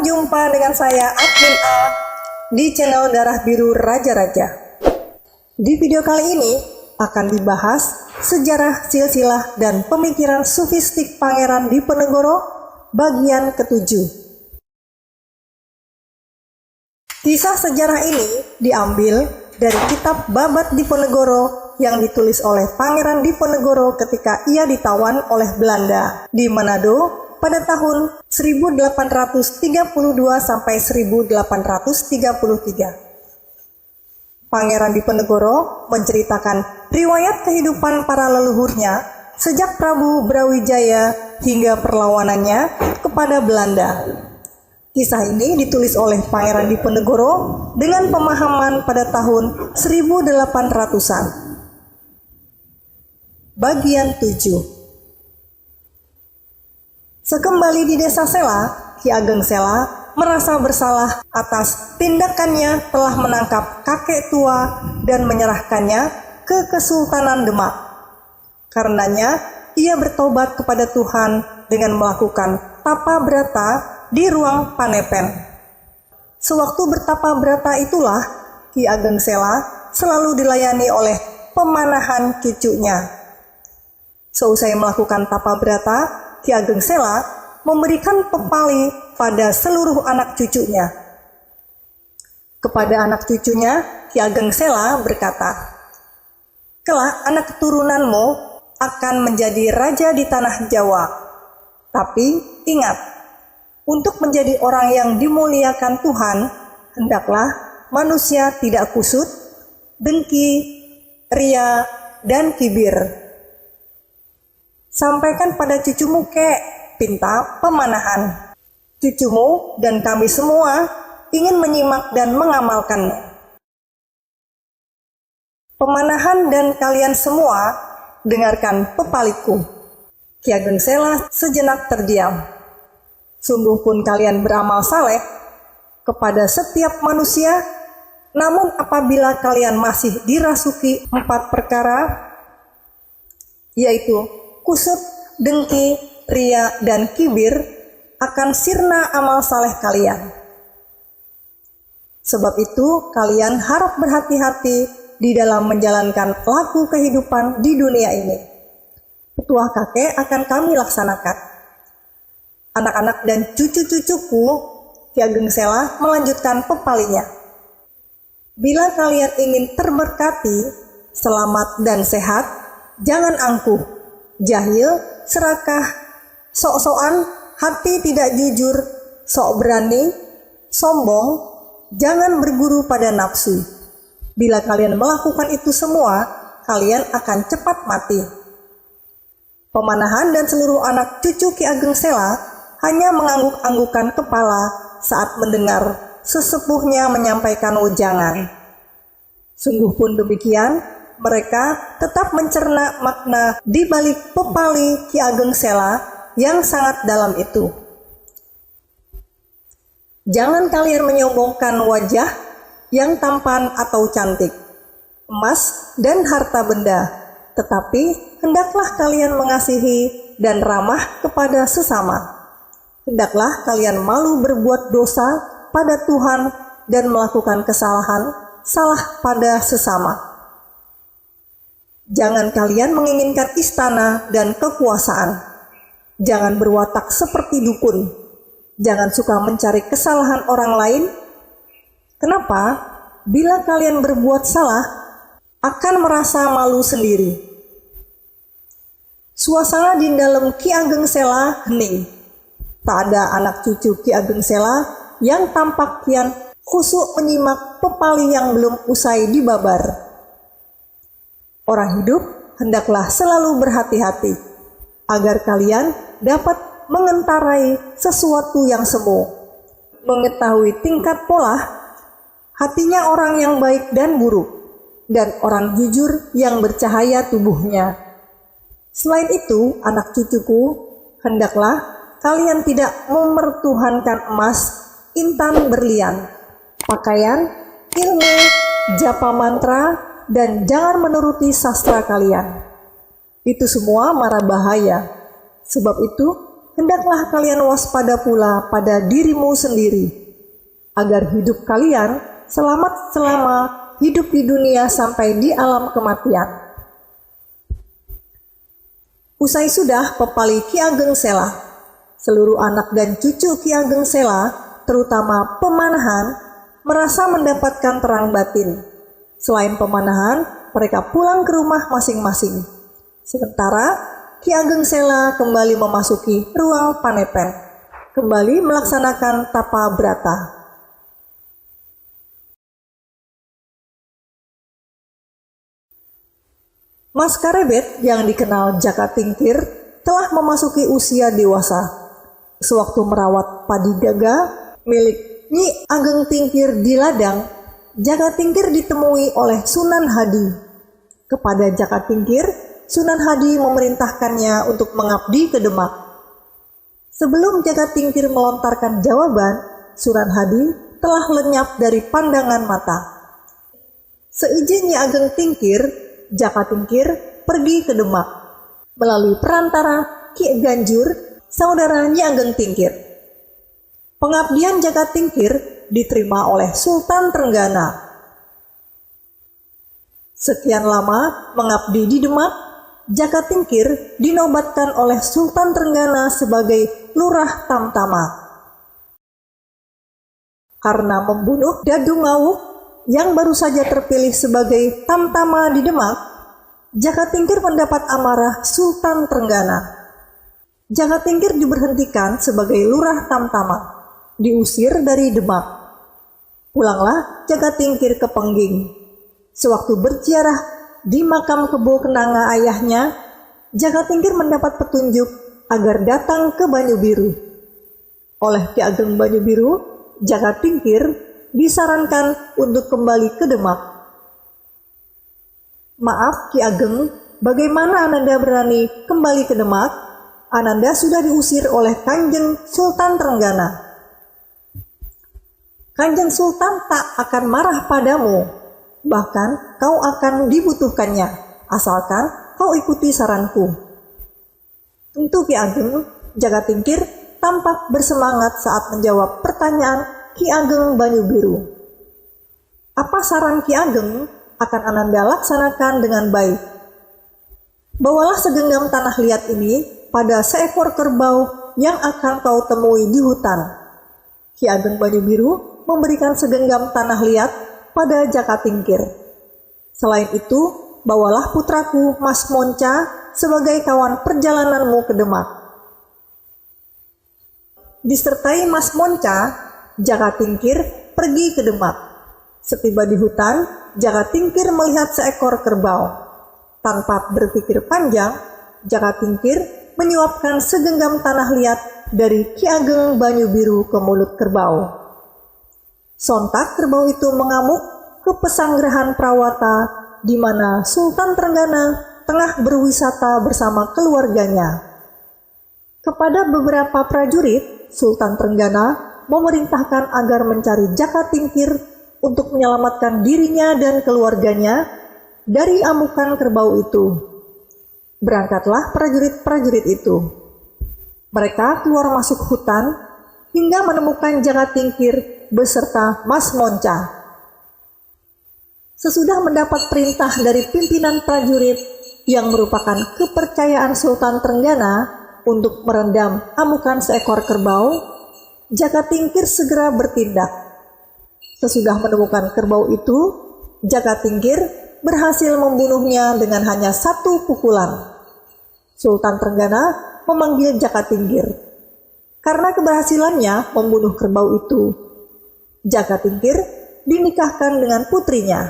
Selamat jumpa dengan saya Admin A di channel Darah Biru Raja-Raja. Di video kali ini akan dibahas sejarah silsilah dan pemikiran sufistik Pangeran Diponegoro bagian ke-7. Kisah sejarah ini diambil dari kitab Babat Diponegoro yang ditulis oleh Pangeran Diponegoro ketika ia ditawan oleh Belanda di Manado pada tahun 1832 sampai 1833. Pangeran Diponegoro menceritakan riwayat kehidupan para leluhurnya sejak Prabu Brawijaya hingga perlawanannya kepada Belanda. Kisah ini ditulis oleh Pangeran Diponegoro dengan pemahaman pada tahun 1800-an. Bagian 7. Sekembali di desa Sela, Ki Ageng Sela merasa bersalah atas tindakannya telah menangkap kakek tua dan menyerahkannya ke Kesultanan Demak. Karenanya, ia bertobat kepada Tuhan dengan melakukan tapa brata di ruang Panepen. Sewaktu bertapa brata itulah, Ki Ageng Sela selalu dilayani oleh pemanahan cucunya. Seusai melakukan tapa brata, Ki Ageng Sela memberikan pepali pada seluruh anak cucunya. Kepada anak cucunya, Ki Ageng Sela berkata, "Kelak anak keturunanmu akan menjadi raja di tanah Jawa. Tapi ingat, untuk menjadi orang yang dimuliakan Tuhan, hendaklah manusia tidak kusut, dengki, ria, dan kibir. Sampaikan pada cucumu pinta pemanahan. Cucumu dan kami semua ingin menyimak dan mengamalkannya. Pemanahan dan kalian semua dengarkan pepaliku." Ki Ageng Sela sejenak terdiam. "Sungguh pun kalian beramal saleh kepada setiap manusia, namun apabila kalian masih dirasuki 4 perkara, yaitu kusut, dengki, ria, dan kibir, akan sirna amal saleh kalian. Sebab itu kalian harap berhati-hati di dalam menjalankan laku kehidupan di dunia ini. Petuah kakek akan kami laksanakan. Anak-anak dan cucu-cucuku," Ki Ageng Sela melanjutkan pepalinya, "bila kalian ingin terberkati, selamat dan sehat, jangan angkuh, jahil, serakah, sok-sokan, hati tidak jujur, sok berani, sombong, jangan berguru pada nafsu. Bila kalian melakukan itu semua, kalian akan cepat mati." Pemanahan dan seluruh anak cucu Ki Ageng Sela hanya mengangguk-anggukkan kepala saat mendengar sesepuhnya menyampaikan wejangan. Sungguh pun demikian, mereka tetap mencerna makna di balik pepali Ki Ageng Sela yang sangat dalam itu. "Jangan kalian menyombongkan wajah yang tampan atau cantik, emas dan harta benda, tetapi hendaklah kalian mengasihi dan ramah kepada sesama. Hendaklah kalian malu berbuat dosa pada Tuhan dan melakukan kesalahan, salah pada sesama. Jangan kalian menginginkan istana dan kekuasaan. Jangan berwatak seperti dukun. Jangan suka mencari kesalahan orang lain. Kenapa? Bila kalian berbuat salah, akan merasa malu sendiri." Suasana di dalam Ki Ageng Sela hening. Tak ada anak cucu Ki Ageng Sela yang tampak kian khusyuk menyimak pepali yang belum usai dibabar. Orang hidup hendaklah selalu berhati-hati, agar kalian dapat mengentarai sesuatu yang semu, mengetahui tingkat pola hatinya orang yang baik dan buruk, dan orang jujur yang bercahaya tubuhnya. Selain itu, anak cucuku, hendaklah kalian tidak memertuhankan emas, intan berlian, pakaian, ilmu, japa mantra, dan jangan menuruti sastra kalian. Itu semua mara bahaya. Sebab itu, hendaklah kalian waspada pula pada dirimu sendiri, agar hidup kalian selamat selama hidup di dunia sampai di alam kematian. Usai sudah pepali Ki Ageng Sela, seluruh anak dan cucu Ki Ageng Sela, terutama pemanahan, merasa mendapatkan terang batin. Selain pemanahan, mereka pulang ke rumah masing-masing. Sementara Ki Ageng Sela kembali memasuki ruang Panepen, kembali melaksanakan tapa brata. Mas Karebet yang dikenal Jaka Tingkir telah memasuki usia dewasa. Sewaktu merawat padi daga milik Nyi Ageng Tingkir di ladang, Jaka Tingkir ditemui oleh Sunan Hadi. Kepada Jaka Tingkir, Sunan Hadi memerintahkannya untuk mengabdi ke Demak. Sebelum Jaka Tingkir melontarkan jawaban, Sunan Hadi telah lenyap dari pandangan mata. Seizin Nyi Ageng Tingkir, Jaka Tingkir pergi ke Demak melalui perantara Ki Ganjur, saudara Nyi Ageng Tingkir. Pengabdian Jaka Tingkir diterima oleh Sultan Trenggana. Sekian lama mengabdi di Demak, Jaka Tingkir dinobatkan oleh Sultan Trenggana sebagai Lurah Tamtama. Karena membunuh Dadu Ngawuk yang baru saja terpilih sebagai Tamtama di Demak, Jaka Tingkir mendapat amarah Sultan Trenggana. Jaka Tingkir diberhentikan sebagai Lurah Tamtama, diusir dari Demak. Pulanglah Jaka Tingkir ke Pengging. Sewaktu berziarah di makam Kebo Kenanga ayahnya, Jaka Tingkir mendapat petunjuk agar datang ke Banyu Biru. Oleh Ki Ageng Banyu Biru, Jaka Tingkir disarankan untuk kembali ke Demak. Maaf Ki Ageng, bagaimana Ananda berani kembali ke Demak? Ananda sudah diusir oleh Kanjeng Sultan Trenggana. Kanjeng Sultan tak akan marah padamu, bahkan kau akan dibutuhkannya, asalkan kau ikuti saranku. Tentu Ki Ageng, Jaka Tingkir tampak bersemangat saat menjawab pertanyaan Ki Ageng Banyu Biru. Apa saran Ki Ageng akan Ananda laksanakan dengan baik. Bawalah segenggam tanah liat ini pada seekor kerbau yang akan kau temui di hutan. Ki Ageng Banyu Biru memberikan segenggam tanah liat pada Jaka Tingkir. Selain itu, bawalah putraku Mas Monca sebagai kawan perjalananmu ke Demak. Disertai Mas Monca, Jaka Tingkir pergi ke Demak. Setiba di hutan, Jaka Tingkir melihat seekor kerbau. Tanpa berpikir panjang, Jaka Tingkir menyuapkan segenggam tanah liat dari Ki Ageng Banyu Biru ke mulut kerbau. Sontak kerbau itu mengamuk ke pesanggrahan Prawata di mana Sultan Trenggana tengah berwisata bersama keluarganya. Kepada beberapa prajurit, Sultan Trenggana memerintahkan agar mencari Jaka Tingkir untuk menyelamatkan dirinya dan keluarganya dari amukan kerbau itu. Berangkatlah prajurit-prajurit itu. Mereka keluar masuk hutan hingga menemukan Jaka Tingkir beserta Mas Monca. Sesudah mendapat perintah dari pimpinan prajurit yang merupakan kepercayaan Sultan Trenggana untuk merendam amukan seekor kerbau, Jaka Tingkir segera bertindak. Sesudah menemukan kerbau itu, Jaka Tingkir berhasil membunuhnya dengan hanya satu pukulan. Sultan Trenggana memanggil Jaka Tingkir. Karena keberhasilannya membunuh kerbau itu, Jaka Tingkir dinikahkan dengan putrinya.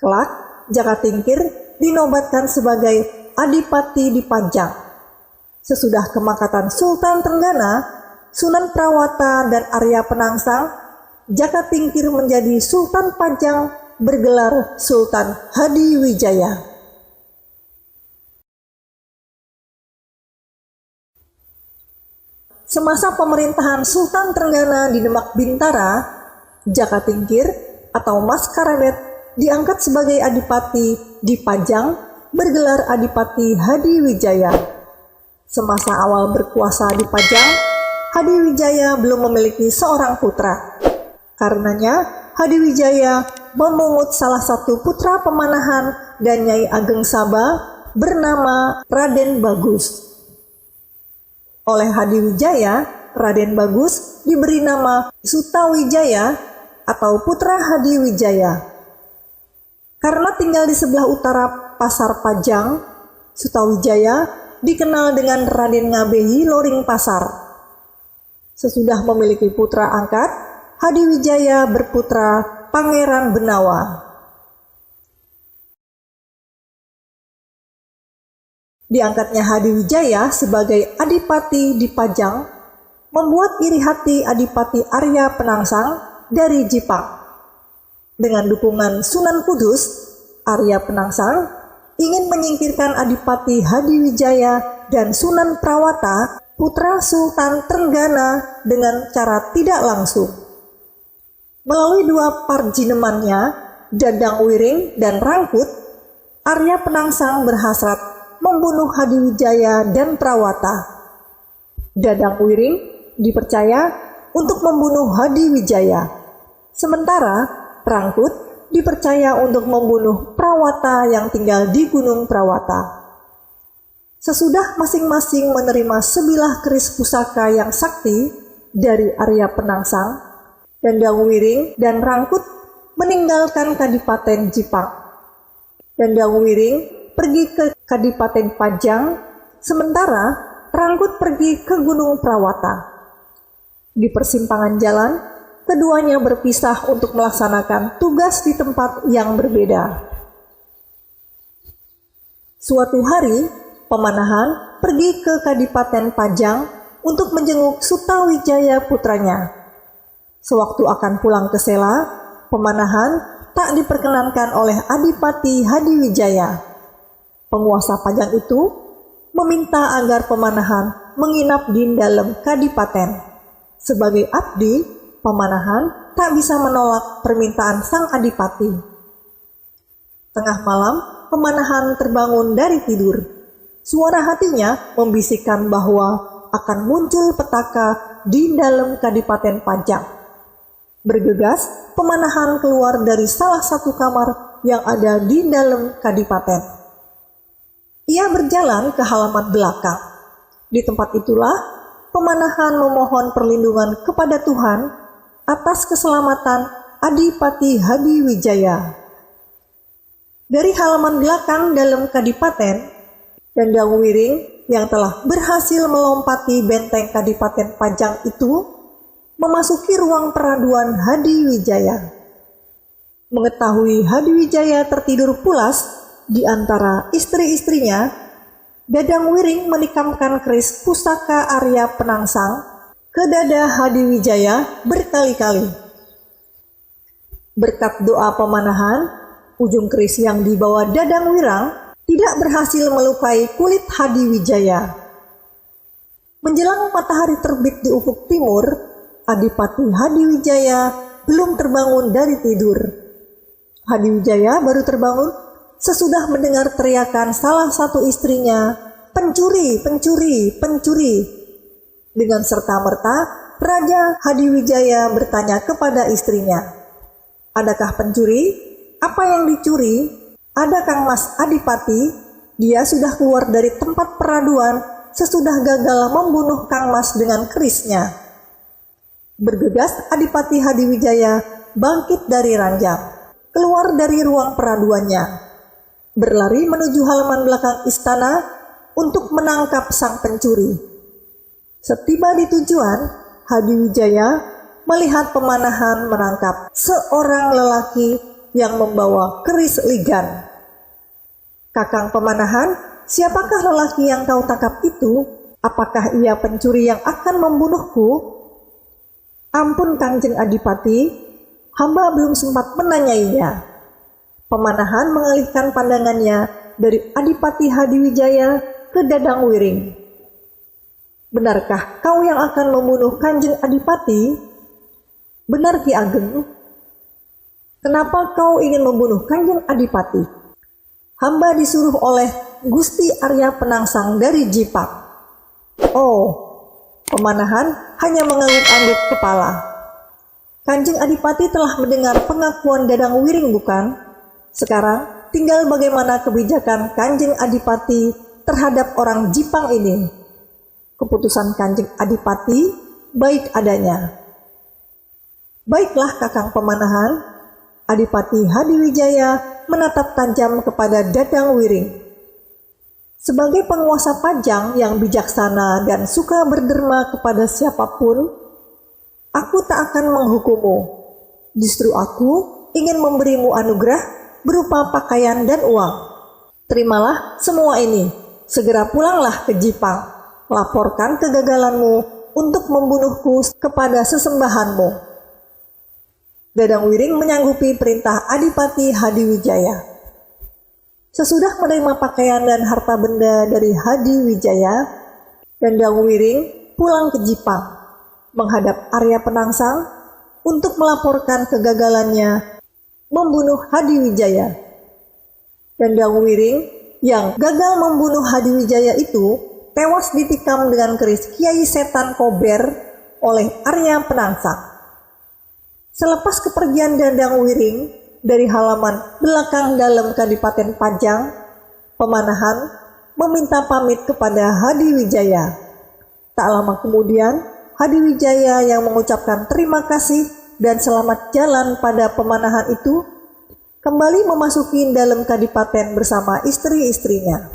Kelak, Jaka Tingkir dinobatkan sebagai Adipati di Pajang. Sesudah kemakatan Sultan Trenggana, Sunan Prawata dan Arya Penangsang, Jaka Tingkir menjadi Sultan Pajang bergelar Sultan Hadiwijaya. Semasa pemerintahan Sultan Trenggana di Demak Bintara, Jaka Tingkir atau Mas Karebet diangkat sebagai Adipati di Pajang bergelar Adipati Hadiwijaya. Semasa awal berkuasa di Pajang, Hadiwijaya belum memiliki seorang putra. Karenanya, Hadiwijaya memungut salah satu putra pemanahan dan Nyai Ageng Saba bernama Raden Bagus. Oleh Hadiwijaya, Raden Bagus diberi nama Sutawijaya atau putra Hadiwijaya. Karena tinggal di sebelah utara Pasar Pajang, Sutawijaya dikenal dengan Raden Ngabehi Loring Pasar. Sesudah memiliki putra angkat, Hadiwijaya berputra Pangeran Benawa. Diangkatnya Hadiwijaya sebagai adipati di Pajang membuat iri hati Adipati Arya Penangsang dari Jipang. Dengan dukungan Sunan Kudus, Arya Penangsang ingin menyingkirkan Adipati Hadiwijaya dan Sunan Prawata, putra Sultan Trenggana, dengan cara tidak langsung. Melalui dua parjinemannya, Dadang Wiring dan Rangkut, Arya Penangsang berhasrat membunuh Hadiwijaya dan Prawata. Dadang Wiring dipercaya untuk membunuh Hadiwijaya, sementara Rangkut dipercaya untuk membunuh Prawata yang tinggal di Gunung Prawata. Sesudah masing-masing menerima sebilah keris pusaka yang sakti dari Arya Penangsang, Dadang Wiring dan Rangkut meninggalkan Kadipaten Jipang. Dadang Wiring pergi ke Kadipaten Pajang, sementara Rangkut pergi ke Gunung Prawata. Di persimpangan jalan, keduanya berpisah untuk melaksanakan tugas di tempat yang berbeda. Suatu hari, Pemanahan pergi ke Kadipaten Pajang untuk menjenguk Sutawijaya putranya. Sewaktu akan pulang ke Sela, Pemanahan tak diperkenankan oleh Adipati Hadiwijaya. Penguasa Pajang itu meminta agar Pemanahan menginap di dalam Kadipaten. Sebagai abdi, Pemanahan tak bisa menolak permintaan sang adipati. Tengah malam, Pemanahan terbangun dari tidur. Suara hatinya membisikkan bahwa akan muncul petaka di dalam Kadipaten Pajang. Bergegas, Pemanahan keluar dari salah satu kamar yang ada di dalam Kadipaten. Ia berjalan ke halaman belakang. Di tempat itulah, Pemanahan memohon perlindungan kepada Tuhan atas keselamatan Adipati Hadiwijaya. Dari halaman belakang dalam Kadipaten, Dadang Wiring yang telah berhasil melompati benteng Kadipaten Pajang itu memasuki ruang peraduan Hadiwijaya. Mengetahui Hadiwijaya tertidur pulas di antara istri-istrinya, Dadang Wiring menikamkan keris pusaka Arya Penangsang ke dada Hadiwijaya berkali-kali. Berkat doa Pemanahan, ujung keris yang dibawa Dadang Wirang tidak berhasil melukai kulit Hadiwijaya. Menjelang matahari terbit di ufuk timur, Adipati Hadiwijaya belum terbangun dari tidur. Hadiwijaya baru terbangun sesudah mendengar teriakan salah satu istrinya, "Pencuri, pencuri, pencuri!" Dengan serta-merta, Raja Hadiwijaya bertanya kepada istrinya, "Adakah pencuri? Apa yang dicuri?" "Ada Kang Mas Adipati, dia sudah keluar dari tempat peraduan sesudah gagal membunuh Kang Mas dengan kerisnya." Bergegas Adipati Hadiwijaya bangkit dari ranjang, keluar dari ruang peraduannya, berlari menuju halaman belakang istana untuk menangkap sang pencuri. Setiba di tujuan, Hadiwijaya melihat Pemanahan menangkap seorang lelaki yang membawa keris ligan. "Kakang Pemanahan, siapakah lelaki yang kau tangkap itu? Apakah ia pencuri yang akan membunuhku?" "Ampun Kangjeng Adipati, hamba belum sempat menanyainya." Pemanahan mengalihkan pandangannya dari Adipati Hadiwijaya ke Dadang Wiring. "Benarkah kau yang akan membunuh Kanjeng Adipati?" "Benar Ki Ageng." "Kenapa kau ingin membunuh Kanjeng Adipati?" "Hamba disuruh oleh Gusti Arya Penangsang dari Jipang." Oh, Pemanahan hanya mengangguk-angguk kepala. Kanjeng Adipati telah mendengar pengakuan Dadang Wiring bukan? Sekarang tinggal bagaimana kebijakan Kanjeng Adipati terhadap orang Jipang ini. Keputusan Kanjeng Adipati baik adanya. Baiklah Kakang Pemanahan. Adipati Hadiwijaya menatap tajam kepada Dadang Wiring. Sebagai penguasa Pajang yang bijaksana dan suka berderma kepada siapapun, aku tak akan menghukummu. Justru aku ingin memberimu anugerah berupa pakaian dan uang. Terimalah semua ini. Segera pulanglah ke Jipang. Laporkan kegagalanmu untuk membunuhku kepada sesembahanmu. Dadang Wiring menyanggupi perintah Adipati Hadiwijaya. Sesudah menerima pakaian dan harta benda dari Hadiwijaya, Dadang Wiring pulang ke Jipang, menghadap Arya Penangsang untuk melaporkan kegagalannya membunuh Hadiwijaya. Dadang Wiring yang gagal membunuh Hadiwijaya itu tewas ditikam dengan keris Kiai Setan Kober oleh Arya Penangsang. Selepas kepergian Dadang Wiring dari halaman belakang dalam Kadipaten Pajang, Pemanahan meminta pamit kepada Hadiwijaya. Tak lama kemudian, Hadiwijaya yang mengucapkan terima kasih dan selamat jalan pada Pemanahan itu kembali memasuki dalam Kadipaten bersama istri-istrinya.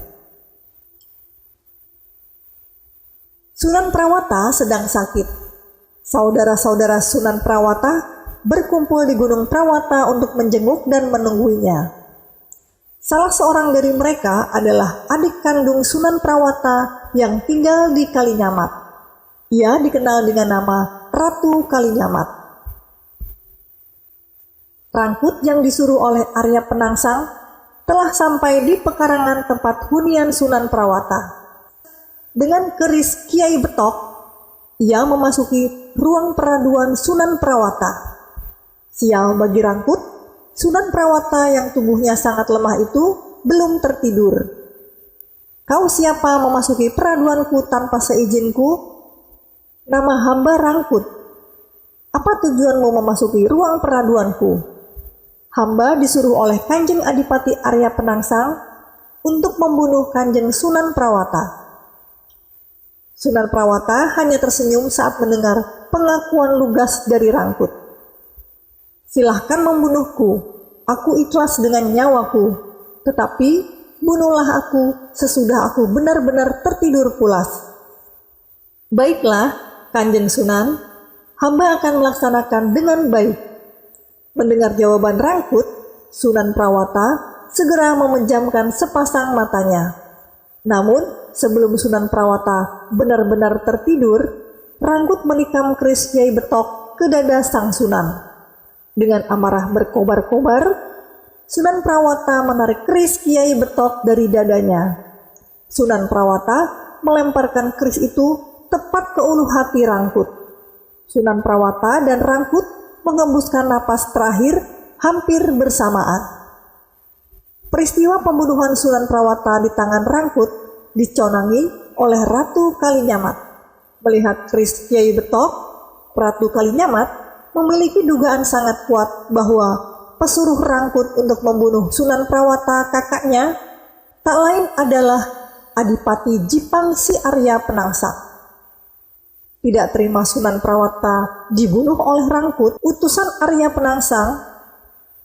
Sunan Prawata sedang sakit. Saudara-saudara Sunan Prawata berkumpul di Gunung Prawata untuk menjenguk dan menungguinya. Salah seorang dari mereka adalah adik kandung Sunan Prawata yang tinggal di Kalinyamat. Ia dikenal dengan nama Ratu Kalinyamat. Rangkut yang disuruh oleh Arya Penangsang telah sampai di pekarangan tempat hunian Sunan Prawata. Dengan keris Kiai Betok, ia memasuki ruang peraduan Sunan Prawata. Sial bagi Rangkut, Sunan Prawata yang tubuhnya sangat lemah itu belum tertidur. Kau siapa memasuki peraduanku tanpa seizinku? Nama hamba Rangkut. Apa tujuanmu memasuki ruang peraduanku? Hamba disuruh oleh Kanjeng Adipati Arya Penangsang untuk membunuh Kanjeng Sunan Prawata. Sunan Prawata hanya tersenyum saat mendengar pengakuan lugas dari Rangkut. Silahkan membunuhku, aku ikhlas dengan nyawaku, tetapi bunuhlah aku sesudah aku benar-benar tertidur pulas. Baiklah, Kanjeng Sunan, hamba akan melaksanakan dengan baik. Mendengar jawaban Rangkut, Sunan Prawata segera memejamkan sepasang matanya. Namun, sebelum Sunan Prawata benar-benar tertidur, Rangkut menikam keris Kiai Betok ke dada sang Sunan. Dengan amarah berkobar-kobar, Sunan Prawata menarik keris Kiai Betok dari dadanya. Sunan Prawata melemparkan keris itu tepat ke ulu hati Rangkut. Sunan Prawata dan Rangkut mengembuskan napas terakhir hampir bersamaan. Peristiwa pembunuhan Sunan Prawata di tangan Rangkut diconangi oleh Ratu Kalinyamat. Melihat keris Kiai Betok, Ratu Kalinyamat memiliki dugaan sangat kuat bahwa pesuruh Rangkut untuk membunuh Sunan Prawata kakaknya tak lain adalah Adipati Jipang si Arya Penangsang. Tidak terima Sunan Prawata dibunuh oleh Rangkut, utusan Arya Penangsang,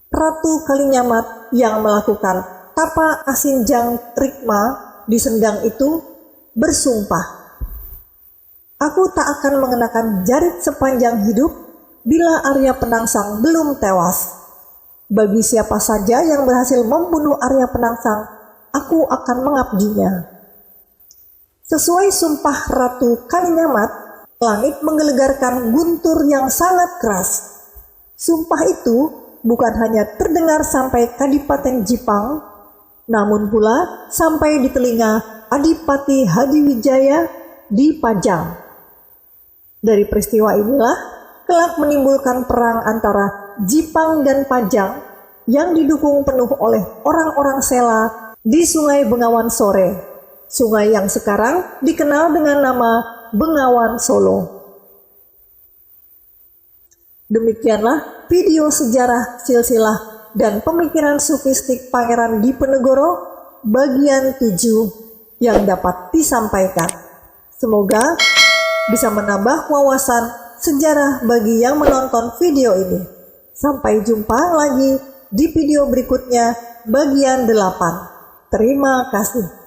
Ratu Kalinyamat yang melakukan tapa asinjang rikma di Sendang itu bersumpah, "Aku tak akan mengenakan jarit sepanjang hidup bila Arya Penangsang belum tewas. Bagi siapa saja yang berhasil membunuh Arya Penangsang, aku akan mengabdinya." Sesuai sumpah Ratu Kalinyamat, langit menggelegarkan guntur yang sangat keras. Sumpah itu bukan hanya terdengar sampai Kadipaten Jipang, namun pula sampai di telinga Adipati Hadiwijaya di Pajang. Dari peristiwa inilah kelak menimbulkan perang antara Jipang dan Pajang yang didukung penuh oleh orang-orang Sela di Sungai Bengawan Sore. sungai yang sekarang dikenal dengan nama Bengawan Solo. Demikianlah video sejarah silsilah dan pemikiran sufistik Pangeran Diponegoro bagian 7 yang dapat disampaikan. Semoga bisa menambah wawasan sejarah bagi yang menonton video ini. Sampai jumpa lagi di video berikutnya bagian 8. Terima kasih.